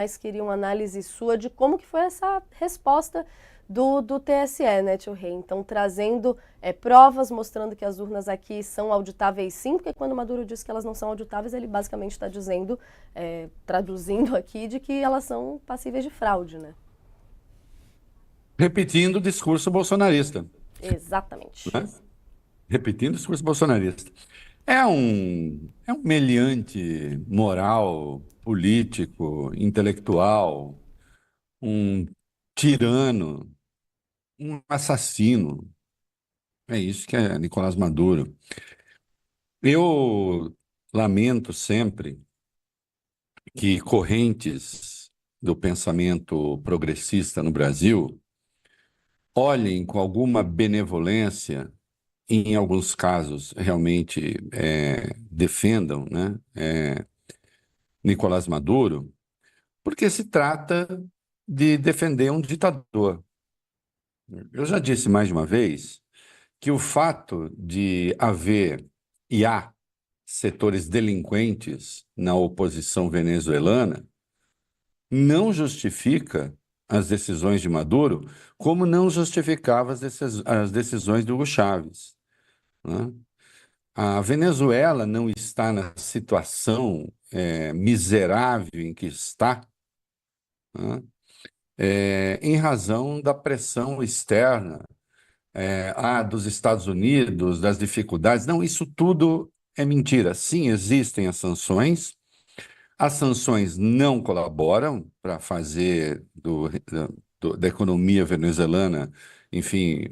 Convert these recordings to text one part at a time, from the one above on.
Mas queria uma análise sua de como que foi essa resposta do TSE, né, Tio Rei? Então, trazendo provas, mostrando que as urnas aqui são auditáveis sim, porque quando Maduro diz que elas não são auditáveis, ele basicamente está dizendo, traduzindo aqui, de que elas são passíveis de fraude, né? Repetindo o discurso bolsonarista, Exatamente. né? Repetindo o discurso bolsonarista. É um meliante moral, político, intelectual, um tirano, um assassino. É isso que é Nicolás Maduro. Eu lamento sempre que correntes do pensamento progressista no Brasil olhem com alguma benevolência, em alguns casos realmente defendam, né, Nicolás Maduro, porque se trata de defender um ditador. Eu já disse mais de uma vez que o fato de haver e há setores delinquentes na oposição venezuelana não justifica as decisões de Maduro, como não justificava as decisões do Hugo Chávez, né? A Venezuela não está na situação miserável em que está, né, em razão da pressão externa, dos Estados Unidos, das dificuldades. Não, isso tudo é mentira. Sim, existem as sanções não colaboram para fazer da economia venezuelana, enfim,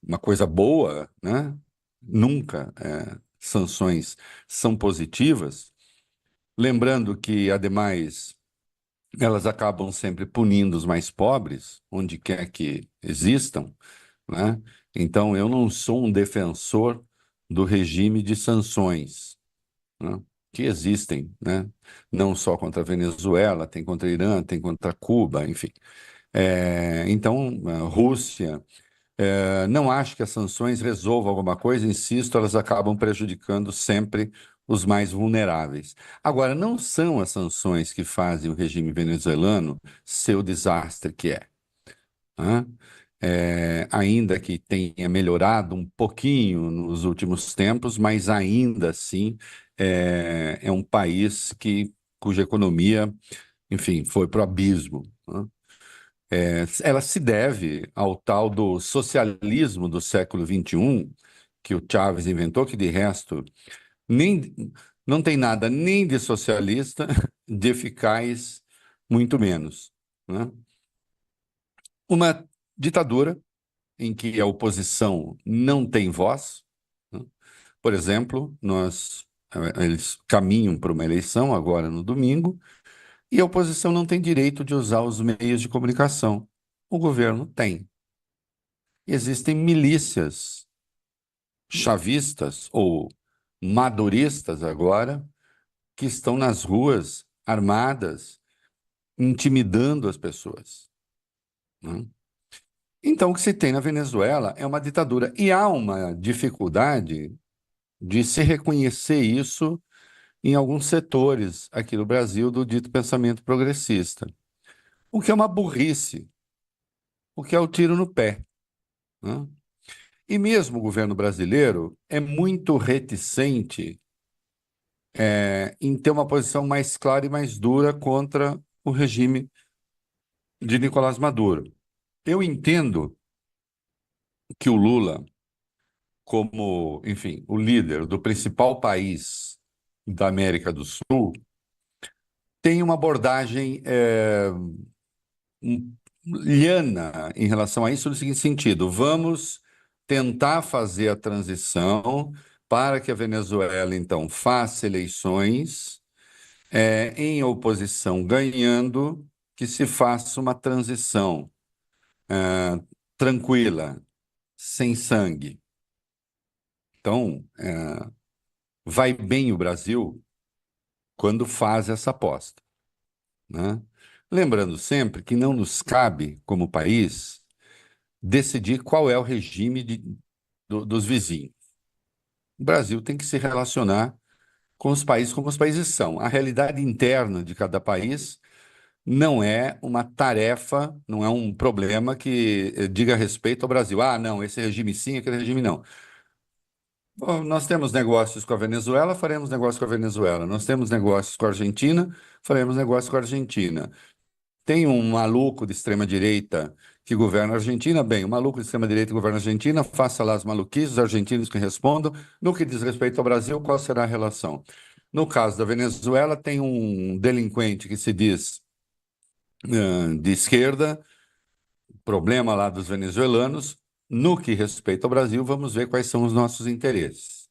uma coisa boa, né? Nunca sanções são positivas. Lembrando que, ademais, elas acabam sempre punindo os mais pobres, onde quer que existam, né? Então, eu não sou um defensor do regime de sanções, né, que existem, né? Não só contra a Venezuela, tem contra Irã, tem contra Cuba, enfim. Então, a Rússia, não acho que as sanções resolvam alguma coisa, insisto, elas acabam prejudicando sempre os mais vulneráveis. Agora, não são as sanções que fazem o regime venezuelano ser o desastre que é, né? Ainda que tenha melhorado um pouquinho nos últimos tempos, mas ainda assim é um país cuja economia, enfim, foi para o abismo, né? Ela se deve ao tal do socialismo do século XXI, que o Chávez inventou, que de resto nem, não tem nada nem de socialista, de eficaz, muito menos, né? Uma ditadura em que a oposição não tem voz, né? Por exemplo, eles caminham para uma eleição agora no domingo e a oposição não tem direito de usar os meios de comunicação. O governo tem. Existem milícias chavistas ou maduristas agora que estão nas ruas armadas, intimidando as pessoas, né? Então, o que se tem na Venezuela é uma ditadura e há uma dificuldade de se reconhecer isso em alguns setores aqui no Brasil do dito pensamento progressista, o que é uma burrice, o que é o tiro no pé, né? E mesmo o governo brasileiro é muito reticente em ter uma posição mais clara e mais dura contra o regime de Nicolás Maduro. Eu entendo que o Lula, como, enfim, o líder do principal país da América do Sul, tem uma abordagem liana em relação a isso, no seguinte sentido: vamos tentar fazer a transição para que a Venezuela, então, faça eleições, em oposição ganhando, que se faça uma transição tranquila, sem sangue. Então, vai bem o Brasil quando faz essa aposta, né? Lembrando sempre que não nos cabe, como país, decidir qual é o regime dos vizinhos. O Brasil tem que se relacionar com os países como os países são. A realidade interna de cada país não é uma tarefa, não é um problema que diga respeito ao Brasil. Ah, não, esse regime sim, aquele regime não. Bom, nós temos negócios com a Venezuela, faremos negócio com a Venezuela. Nós temos negócios com a Argentina, faremos negócio com a Argentina. Tem um maluco de extrema-direita que governa a Argentina, bem, o maluco de extrema-direita que governa a Argentina, faça lá as maluquices, os argentinos que respondam. No que diz respeito ao Brasil, qual será a relação? No caso da Venezuela, tem um delinquente que se diz de esquerda, problema lá dos venezuelanos. No que respeita ao Brasil, vamos ver quais são os nossos interesses,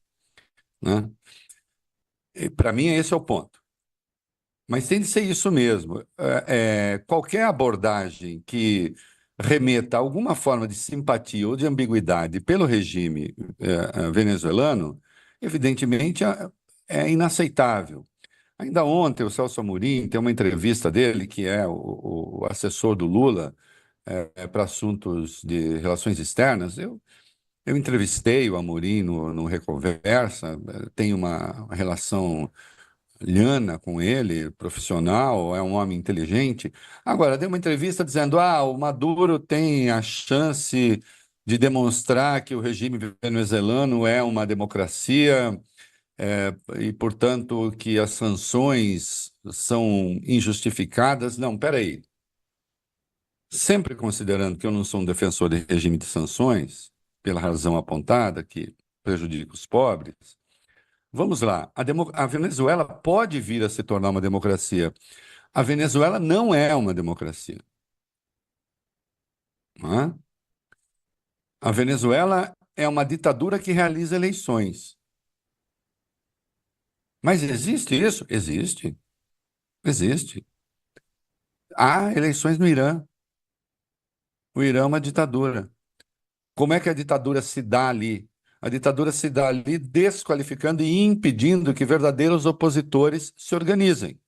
né? Para mim, esse é o ponto. Mas tem de ser isso mesmo. Qualquer abordagem que remeta a alguma forma de simpatia ou de ambiguidade pelo regime venezuelano, evidentemente é inaceitável. Ainda ontem, o Celso Amorim tem uma entrevista dele, que é o assessor do Lula para assuntos de relações externas. Eu entrevistei o Amorim no Reconversa, tenho uma relação lhana com ele, profissional, é um homem inteligente. Agora, deu uma entrevista dizendo: o Maduro tem a chance de demonstrar que o regime venezuelano é uma democracia, e, portanto, que as sanções são injustificadas. Não, peraí. Sempre considerando que eu não sou um defensor de regime de sanções, pela razão apontada, que prejudica os pobres. Vamos lá, a Venezuela pode vir a se tornar uma democracia. A Venezuela não é uma democracia, não é? A Venezuela é uma ditadura que realiza eleições. Mas existe isso? Existe, existe. Há eleições no Irã. O Irã é uma ditadura. Como é que a ditadura se dá ali? A ditadura se dá ali desqualificando e impedindo que verdadeiros opositores se organizem.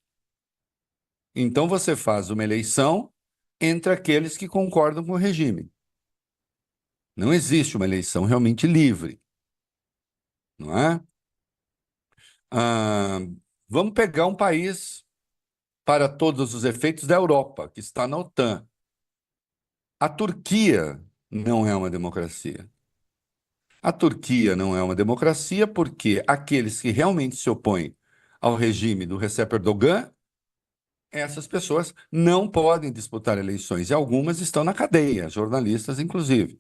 Então você faz uma eleição entre aqueles que concordam com o regime. Não existe uma eleição realmente livre, não é? Ah, vamos pegar um país para todos os efeitos da Europa, que está na OTAN. A Turquia não é uma democracia. A Turquia não é uma democracia porque aqueles que realmente se opõem ao regime do Recep Erdogan, essas pessoas não podem disputar eleições e algumas estão na cadeia, jornalistas inclusive.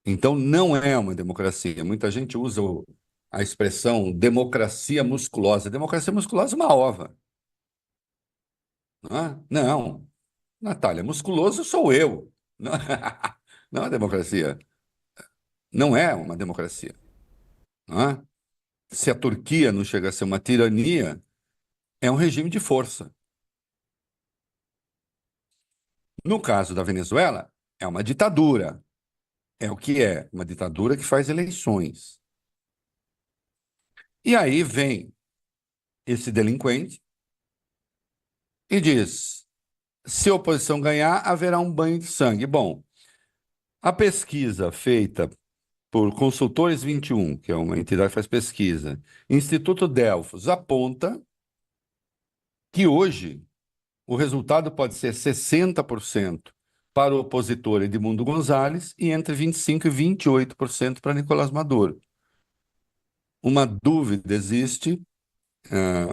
Então, não é uma democracia. Muita gente usa a expressão democracia musculosa. Democracia musculosa é uma ova. Não, não, Natália, musculoso sou eu. Não, não é democracia. Não é uma democracia. Não é? Se a Turquia não chega a ser uma tirania, é um regime de força. No caso da Venezuela, é uma ditadura. É o que é, uma ditadura que faz eleições. E aí vem esse delinquente e diz: se a oposição ganhar, haverá um banho de sangue. Bom, a pesquisa feita por Consultores 21, que é uma entidade que faz pesquisa, Instituto Delfos, aponta que hoje o resultado pode ser 60% para o opositor Edmundo Gonzalez e entre 25% e 28% para Nicolás Maduro. Uma dúvida existe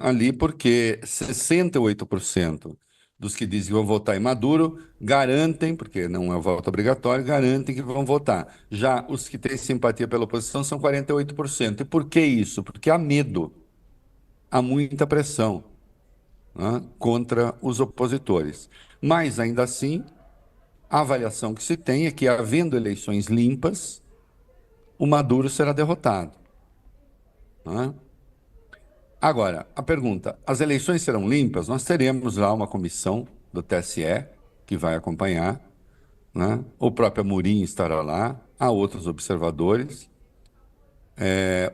ali porque 68% dos que dizem que vão votar em Maduro garantem, porque não é voto obrigatório, garantem que vão votar. Já os que têm simpatia pela oposição são 48%. E por que isso? Porque há medo, há muita pressão, né, contra os opositores. Mas, ainda assim, a avaliação que se tem é que, havendo eleições limpas, o Maduro será derrotado, né? Agora, a pergunta: as eleições serão limpas? Nós teremos lá uma comissão do TSE que vai acompanhar, né? O próprio Amorim estará lá, há outros observadores.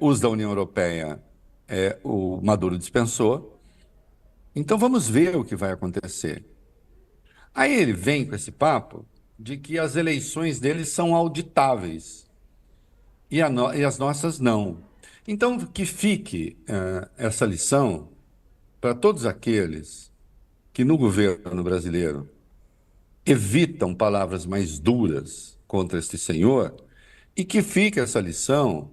Os da União Europeia, o Maduro dispensou. Então vamos ver o que vai acontecer. Aí ele vem com esse papo de que as eleições deles são auditáveis e as nossas não. Então que fique essa lição para todos aqueles que no governo brasileiro evitam palavras mais duras contra este senhor e que fica essa lição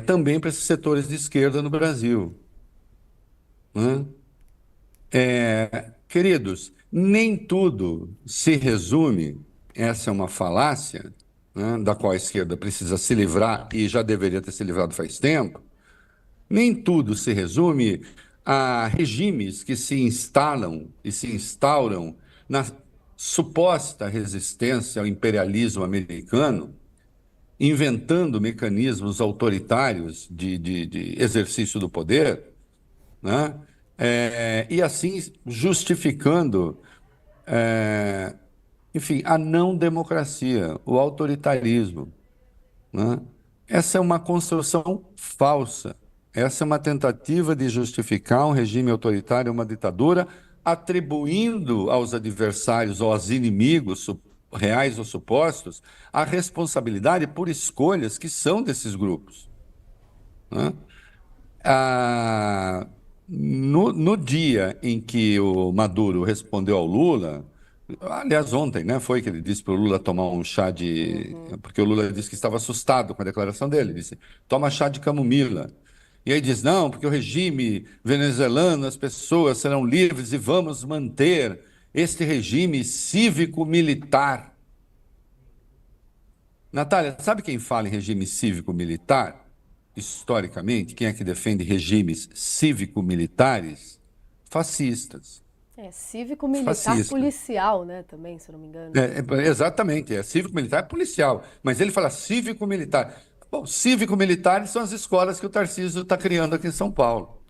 também para esses setores de esquerda no Brasil, né? Queridos, nem tudo se resume, essa é uma falácia, né, da qual a esquerda precisa se livrar e já deveria ter se livrado faz tempo. Nem tudo se resume a regimes que se instalam e se instauram na suposta resistência ao imperialismo americano, inventando mecanismos autoritários de exercício do poder, né? E assim justificando, enfim, a não democracia, o autoritarismo, né? Essa é uma construção falsa. Essa é uma tentativa de justificar um regime autoritário, uma ditadura, atribuindo aos adversários ou aos inimigos reais ou supostos a responsabilidade por escolhas que são desses grupos, né? Ah, no dia em que o Maduro respondeu ao Lula, aliás, ontem, né, foi que ele disse para o Lula tomar um chá de. Porque o Lula disse que estava assustado com a declaração dele. Disse: toma chá de camomila. E aí diz: não, porque o regime venezuelano, as pessoas serão livres e vamos manter este regime cívico-militar. Natália, sabe quem fala em regime cívico-militar? Historicamente, quem é que defende regimes cívico-militares? Fascistas. Cívico-militar Fascistas. policial, né, também, se eu não me engano. Exatamente, é cívico-militar é policial, mas ele fala cívico-militar. Bom, cívico-militares são as escolas que o Tarcísio está criando aqui em São Paulo.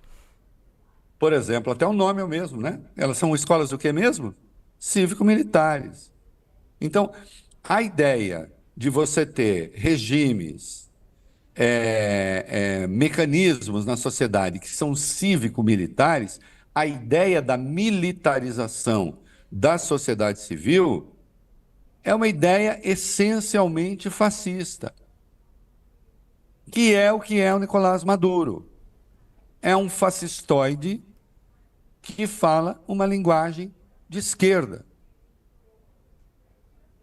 Por exemplo, até o nome é o mesmo, né? Elas são escolas do que mesmo? Cívico-militares. Então, a ideia de você ter regimes, mecanismos na sociedade que são cívico-militares, a ideia da militarização da sociedade civil é uma ideia essencialmente fascista, que é o Nicolás Maduro. É um fascistoide que fala uma linguagem de esquerda.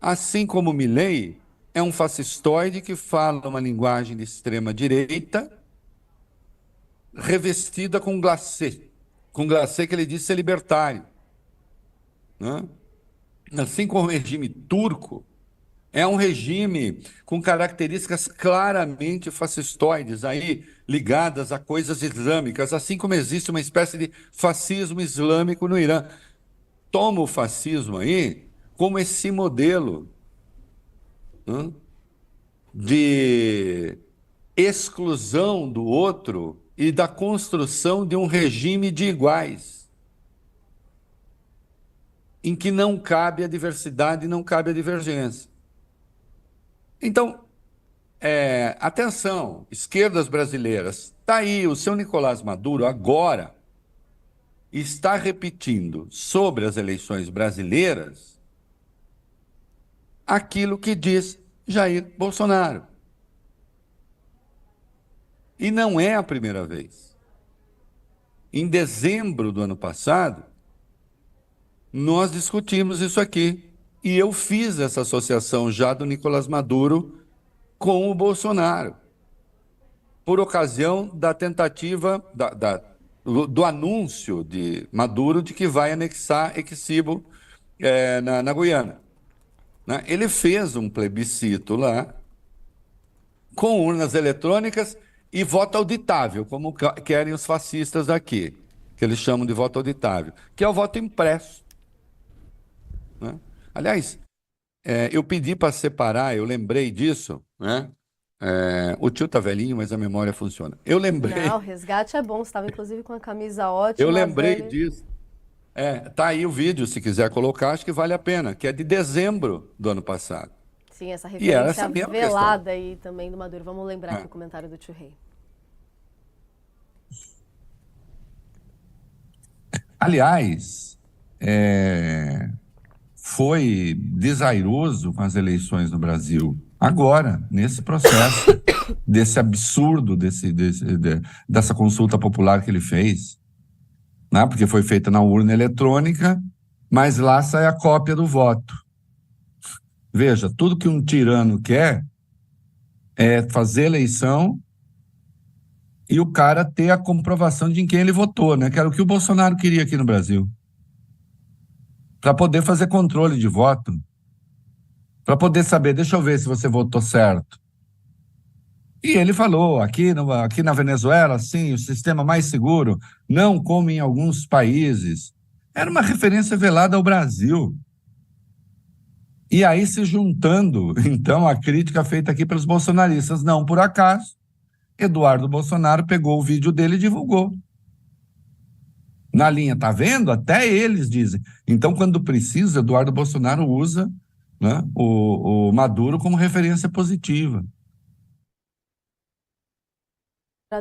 Assim como Milei é um fascistoide que fala uma linguagem de extrema-direita revestida com glacê que ele diz ser libertário, né? Assim como o regime turco é um regime com características claramente fascistoides, aí ligadas a coisas islâmicas, assim como existe uma espécie de fascismo islâmico no Irã. Toma o fascismo aí como esse modelo, né, de exclusão do outro e da construção de um regime de iguais, em que não cabe a diversidade e não cabe a divergência. Então, atenção, esquerdas brasileiras, está aí o seu Nicolás Maduro agora está repetindo sobre as eleições brasileiras aquilo que diz Jair Bolsonaro. E não é a primeira vez. Em dezembro do ano passado, nós discutimos isso aqui. E eu fiz essa associação já do Nicolás Maduro com o Bolsonaro, por ocasião da tentativa, do anúncio de Maduro de que vai anexar Essequibo na Guiana, né? Ele fez um plebiscito lá, com urnas eletrônicas e voto auditável, como querem os fascistas daqui, que eles chamam de voto auditável, que é o voto impresso, né? Aliás, eu pedi para separar, eu lembrei disso, né? O tio tá velhinho, mas a memória funciona. Eu Não, o lembrei, resgate é bom. Você estava inclusive com a camisa eu ótima, lembrei velha. disso. Tá aí o vídeo, se quiser colocar, acho que vale a pena, que é de dezembro do ano passado. Sim, essa E era referência essa mesma questão. velada aí também do Maduro. Vamos lembrar aqui o comentário do tio Rei. Aliás, foi desairoso com as eleições no Brasil, agora, nesse processo, desse absurdo, dessa consulta popular que ele fez. né? Porque foi feita na urna eletrônica, mas lá sai a cópia do voto. Veja, tudo que um tirano quer é fazer eleição e o cara ter a comprovação de em quem ele votou, né? Que era o que o Bolsonaro queria aqui no Brasil. Para poder fazer controle de voto, para poder saber, deixa eu ver se você votou certo. E ele falou, aqui na Venezuela, sim, o sistema mais seguro, não como em alguns países. Era uma referência velada ao Brasil. E aí se juntando, então, a crítica feita aqui pelos bolsonaristas, não por acaso, Eduardo Bolsonaro pegou o vídeo dele e divulgou. Na linha, tá vendo? Até eles dizem. Então, quando precisa, Eduardo Bolsonaro usa, né, o Maduro como referência positiva.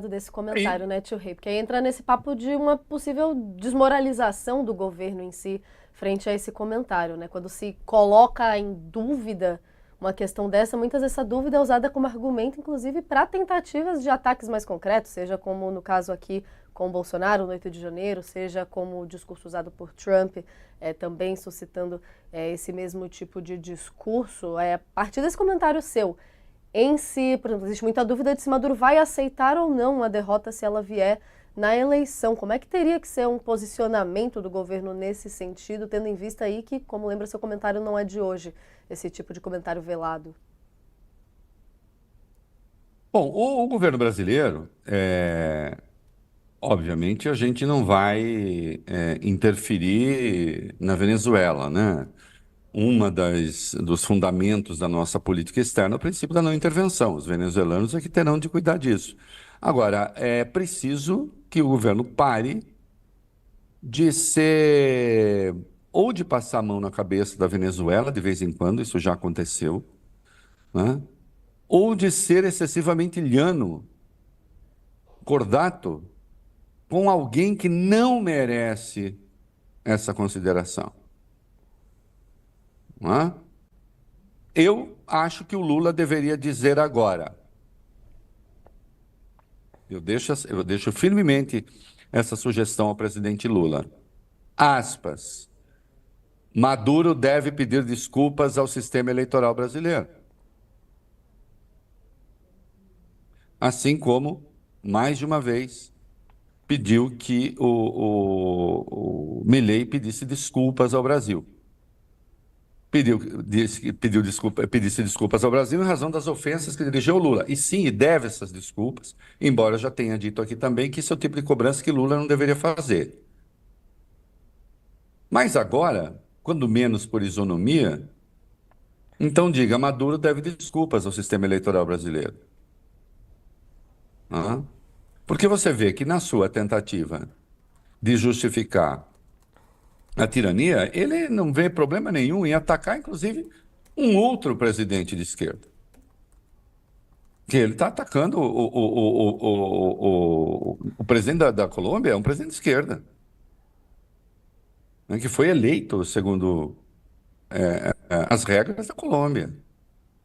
Desse Aí, comentário, né, tio Rei? Porque aí entra nesse papo de uma possível desmoralização do governo em si frente a esse comentário, né? Quando se coloca em dúvida uma questão dessa, muitas vezes essa dúvida é usada como argumento, inclusive, para tentativas de ataques mais concretos, seja como no caso aqui com o Bolsonaro no 8 de janeiro, seja como o discurso usado por Trump, também suscitando esse mesmo tipo de discurso. A partir desse comentário seu, em si, por exemplo, existe muita dúvida de se Maduro vai aceitar ou não a derrota se ela vier na eleição. Como é que teria que ser um posicionamento do governo nesse sentido, tendo em vista aí que, como lembra seu comentário, não é de hoje, esse tipo de comentário velado? bom, o governo brasileiro, obviamente, a gente não vai interferir na Venezuela, né? Dos fundamentos da nossa política externa é o princípio da não intervenção. Os venezuelanos é que terão de cuidar disso. Agora, é preciso que o governo pare de ser ou de passar a mão na cabeça da Venezuela de vez em quando, isso já aconteceu, né? Ou de ser excessivamente liano, cordato, com alguém que não merece essa consideração, né? Eu acho que o Lula deveria dizer agora. Eu deixo firmemente essa sugestão ao presidente Lula. Aspas. Maduro deve pedir desculpas ao sistema eleitoral brasileiro. Assim como, mais de uma vez, pediu que o Milei pedisse desculpas ao Brasil. Pedisse desculpas ao Brasil em razão das ofensas que dirigiu ao Lula. E sim, e deve essas desculpas, embora eu já tenha dito aqui também que esse é o tipo de cobrança que Lula não deveria fazer. Mas agora, quando menos por isonomia, então diga, Maduro deve desculpas ao sistema eleitoral brasileiro. Ah, porque você vê que na sua tentativa de justificar a tirania, ele não vê problema nenhum em atacar, inclusive, um outro presidente de esquerda. Que ele está atacando o presidente da Colômbia, é um presidente de esquerda, né, que foi eleito segundo as regras da Colômbia.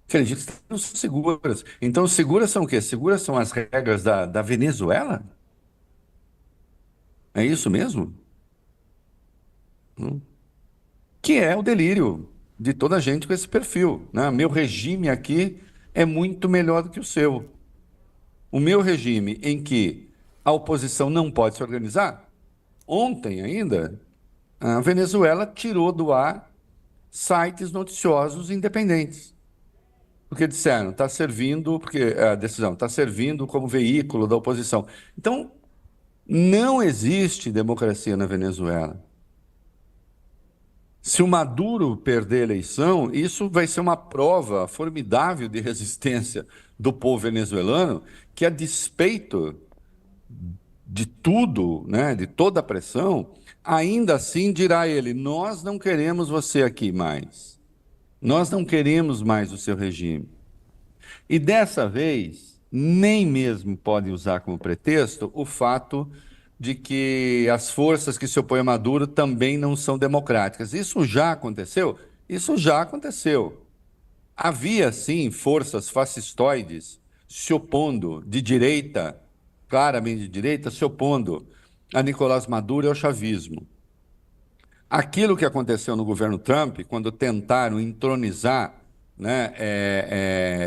Acredito que não são seguras. Então, seguras são o quê? Seguras são as regras da Venezuela? É isso mesmo? Hum. Que é o delírio de toda a gente com esse perfil, né? Meu regime aqui é muito melhor do que o seu. O meu regime em que a oposição não pode se organizar, ontem ainda, a Venezuela tirou do ar sites noticiosos independentes. Porque disseram, está servindo, porque a decisão está servindo como veículo da oposição. Então, não existe democracia na Venezuela. Se o Maduro perder a eleição, isso vai ser uma prova formidável de resistência do povo venezuelano, que a despeito de tudo, né, de toda a pressão, ainda assim dirá ele: nós não queremos você aqui mais. Nós não queremos mais o seu regime. E dessa vez, nem mesmo pode usar como pretexto o fato de que as forças que se opõem a Maduro também não são democráticas. Isso já aconteceu? Isso já aconteceu. Havia, sim, forças fascistoides se opondo, de direita, claramente de direita, se opondo a Nicolás Maduro e ao chavismo. Aquilo que aconteceu no governo Trump, quando tentaram entronizar, né,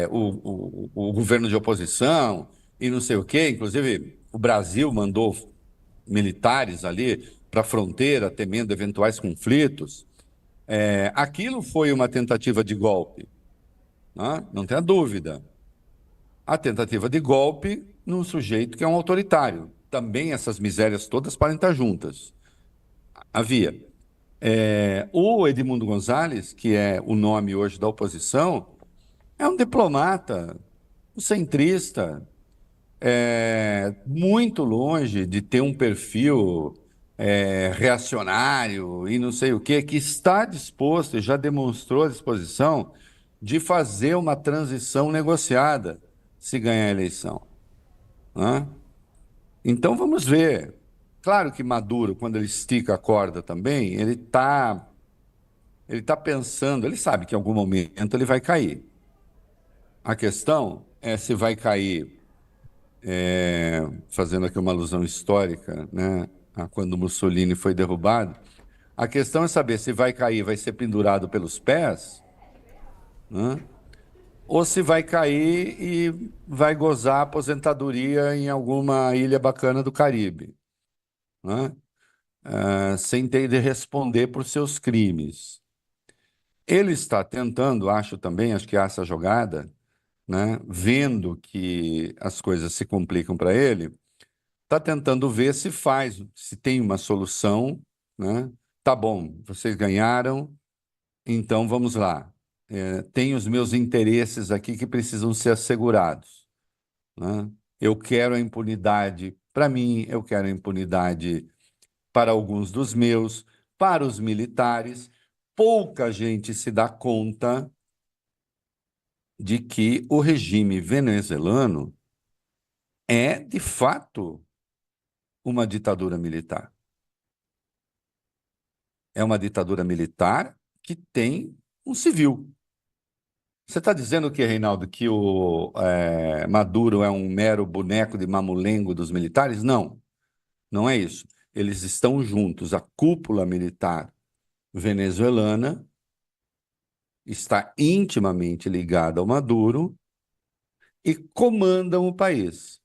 o governo de oposição e não sei o quê, inclusive o Brasil mandou militares ali para a fronteira, temendo eventuais conflitos. Aquilo foi uma tentativa de golpe, né? Não tenha dúvida. A tentativa de golpe num sujeito que é um autoritário. Também essas misérias todas podem estar juntas. Havia. O Edmundo Gonzalez, que é o nome hoje da oposição, é um diplomata, um centrista, muito longe de ter um perfil reacionário e não sei o quê, que está disposto e já demonstrou a disposição de fazer uma transição negociada se ganhar a eleição, né? Então vamos ver. Claro que Maduro, quando ele estica a corda também, ele tá pensando, ele sabe que em algum momento ele vai cair. A questão é se vai cair, fazendo aqui uma alusão histórica, né, a quando Mussolini foi derrubado. A questão é saber se vai cair, vai ser pendurado pelos pés, né, ou se vai cair e vai gozar a aposentadoria em alguma ilha bacana do Caribe, né, sem ter de responder por seus crimes. Ele está tentando, acho também, acho que há essa jogada, né, vendo que as coisas se complicam para ele, está tentando ver se faz, se tem uma solução, né? Tá bom, vocês ganharam, então vamos lá. Tem os meus interesses aqui que precisam ser assegurados, né? Eu quero a impunidade para mim, eu quero a impunidade para alguns dos meus, para os militares. Pouca gente se dá conta de que o regime venezuelano é, de fato, uma ditadura militar. É uma ditadura militar que tem um civil. Você está dizendo que, Reinaldo, que o Maduro é um mero boneco de mamulengo dos militares? Não, não é isso. Eles estão juntos. A cúpula militar venezuelana está intimamente ligada ao Maduro e comandam o país.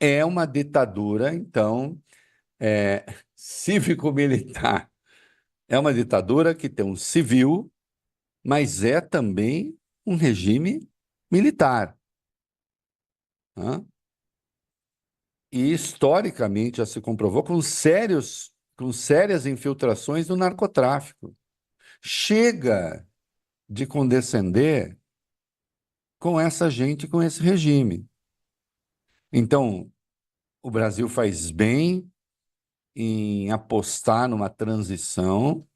É uma ditadura, então, cívico-militar. É uma ditadura que tem um civil, mas é também um regime militar, né? E historicamente já se comprovou com sérias infiltrações no narcotráfico. Chega de condescender com essa gente, com esse regime. Então, o Brasil faz bem em apostar numa transição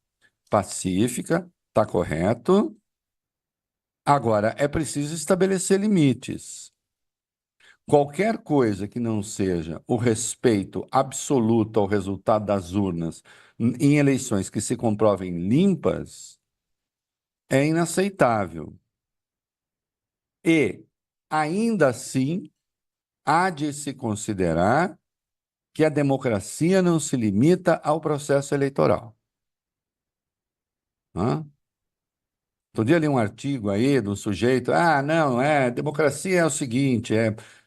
pacífica, está correto. Agora, é preciso estabelecer limites. Qualquer coisa que não seja o respeito absoluto ao resultado das urnas em eleições que se comprovem limpas é inaceitável. E, ainda assim, há de se considerar que a democracia não se limita ao processo eleitoral. Hã? Outro dia li um artigo aí de um sujeito, não, democracia é o seguinte,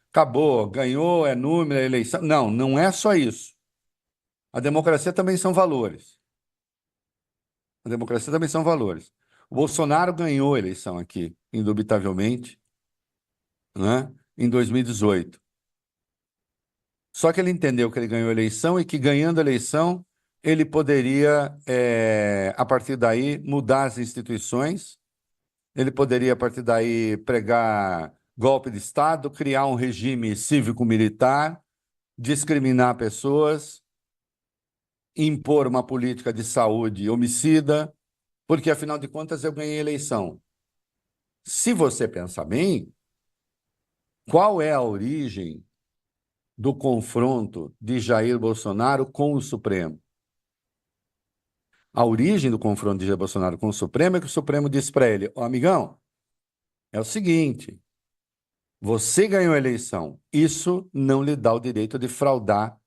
acabou, ganhou, é número, é eleição. Não, não é só isso. A democracia também são valores. A democracia também são valores. O Bolsonaro ganhou a eleição aqui, indubitavelmente, né, em 2018. Só que ele entendeu que ele ganhou a eleição e que, ganhando a eleição, ele poderia, a partir daí, mudar as instituições, ele poderia, a partir daí, pregar golpe de Estado, criar um regime cívico-militar, discriminar pessoas, impor uma política de saúde homicida, porque, afinal de contas, eu ganhei a eleição. Se você pensar bem, qual é a origem do confronto de Jair Bolsonaro com o Supremo? A origem do confronto de Jair Bolsonaro com o Supremo é que o Supremo disse para ele: "Ó, amigão, é o seguinte, você ganhou a eleição, isso não lhe dá o direito de fraudar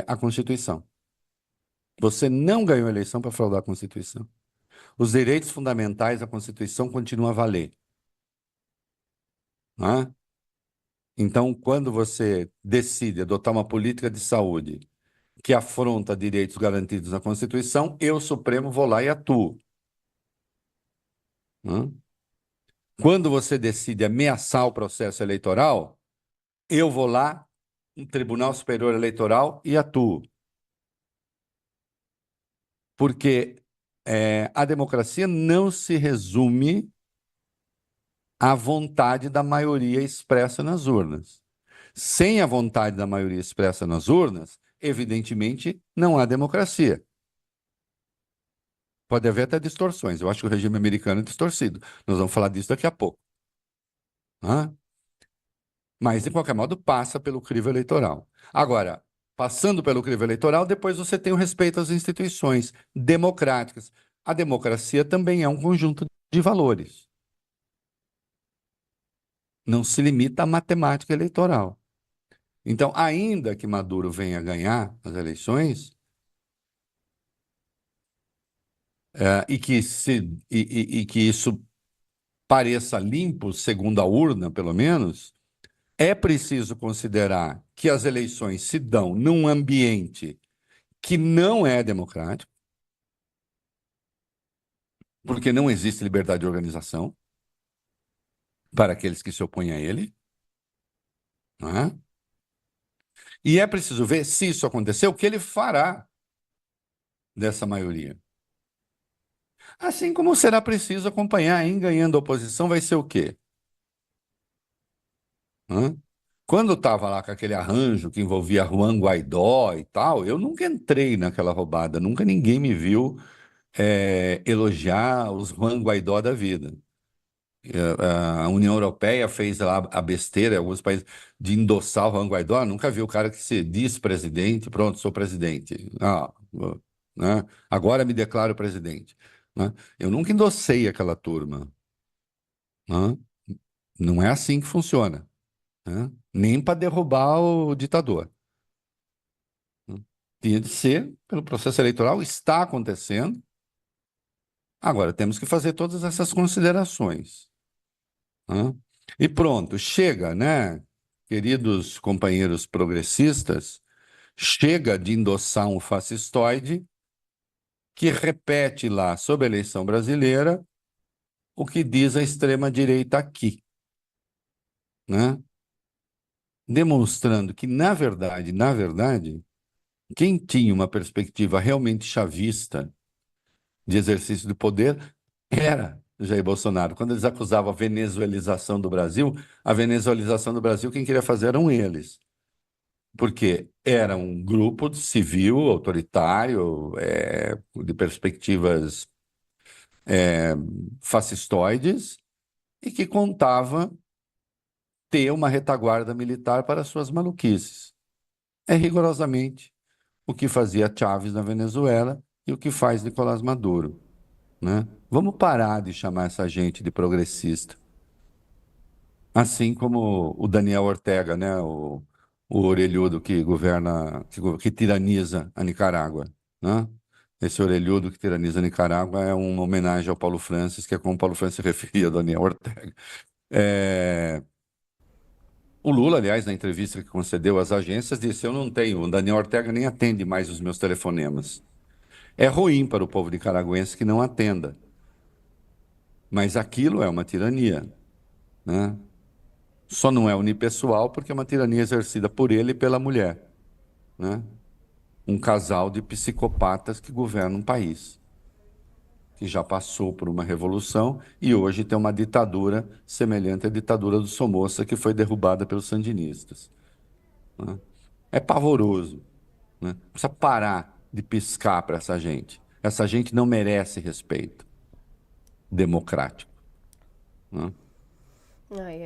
a Constituição. Você não ganhou a eleição para fraudar a Constituição. Os direitos fundamentais da Constituição continuam a valer, né? Então, quando você decide adotar uma política de saúde que afronta direitos garantidos na Constituição, eu, Supremo, vou lá e atuo, né? Quando você decide ameaçar o processo eleitoral, eu vou lá no Tribunal Superior Eleitoral e atuo. Porque a democracia não se resume à vontade da maioria expressa nas urnas. Sem a vontade da maioria expressa nas urnas, evidentemente, não há democracia. Pode haver até distorções. Eu acho que o regime americano é distorcido. Nós vamos falar disso daqui a pouco, né? Mas, de qualquer modo, passa pelo crivo eleitoral. Agora, passando pelo crivo eleitoral, depois você tem o respeito às instituições democráticas. A democracia também é um conjunto de valores. Não se limita à matemática eleitoral. Então, ainda que Maduro venha a ganhar as eleições, e que isso pareça limpo, segundo a urna, pelo menos, é preciso considerar que as eleições se dão num ambiente que não é democrático, porque não existe liberdade de organização para aqueles que se opõem a ele, não é? E é preciso ver, se isso acontecer, o que ele fará dessa maioria. Assim como será preciso acompanhar, em ganhando a oposição, vai ser o quê? Hã? Quando estava lá com aquele arranjo que envolvia Juan Guaidó e tal, eu nunca entrei naquela roubada, nunca ninguém me viu elogiar os Juan Guaidó da vida. A União Europeia fez lá a besteira em alguns países de endossar o Juan Guaidó, nunca vi o cara que se diz presidente, pronto, sou presidente. Né? Agora me declaro presidente. Né? Eu nunca endossei aquela turma. Né? Não é assim que funciona. Né? Nem para derrubar o ditador. Né? Tinha de ser pelo processo eleitoral, está acontecendo. Agora, temos que fazer todas essas considerações. Né? E pronto, chega, né, queridos companheiros progressistas, chega de endossar um fascistoide que repete lá sobre a eleição brasileira o que diz a extrema-direita aqui, né? Demonstrando que, na verdade, quem tinha uma perspectiva realmente chavista de exercício de poder era Jair Bolsonaro. Quando eles acusavam a venezuelização do Brasil, a venezuelização do Brasil, quem queria fazer eram eles. Porque era um grupo civil, autoritário, de perspectivas fascistoides, e que contava ter uma retaguarda militar para suas maluquices. É rigorosamente o que fazia Chávez na Venezuela e o que faz Nicolás Maduro, né? Vamos parar de chamar essa gente de progressista. Assim como o Daniel Ortega, né? O orelhudo que governa, que tiraniza a Nicarágua, né? Esse orelhudo que tiraniza a Nicarágua é uma homenagem ao Paulo Francis, que é como Paulo Francis se referia a Daniel Ortega. É, O Lula, aliás, na entrevista que concedeu às agências, disse: Eu não tenho, o Daniel Ortega nem atende mais os meus telefonemas. É ruim para o povo nicaragüense que não atenda, mas aquilo é uma tirania, né? Só não é unipessoal porque é uma tirania exercida por ele e pela mulher, né? Um casal de psicopatas que governam um país, que já passou por uma revolução e hoje tem uma ditadura semelhante à ditadura do Somoza, que foi derrubada pelos sandinistas, né? É pavoroso, né? Precisa parar de piscar para essa gente. Essa gente não merece respeito democrático, né? Ai,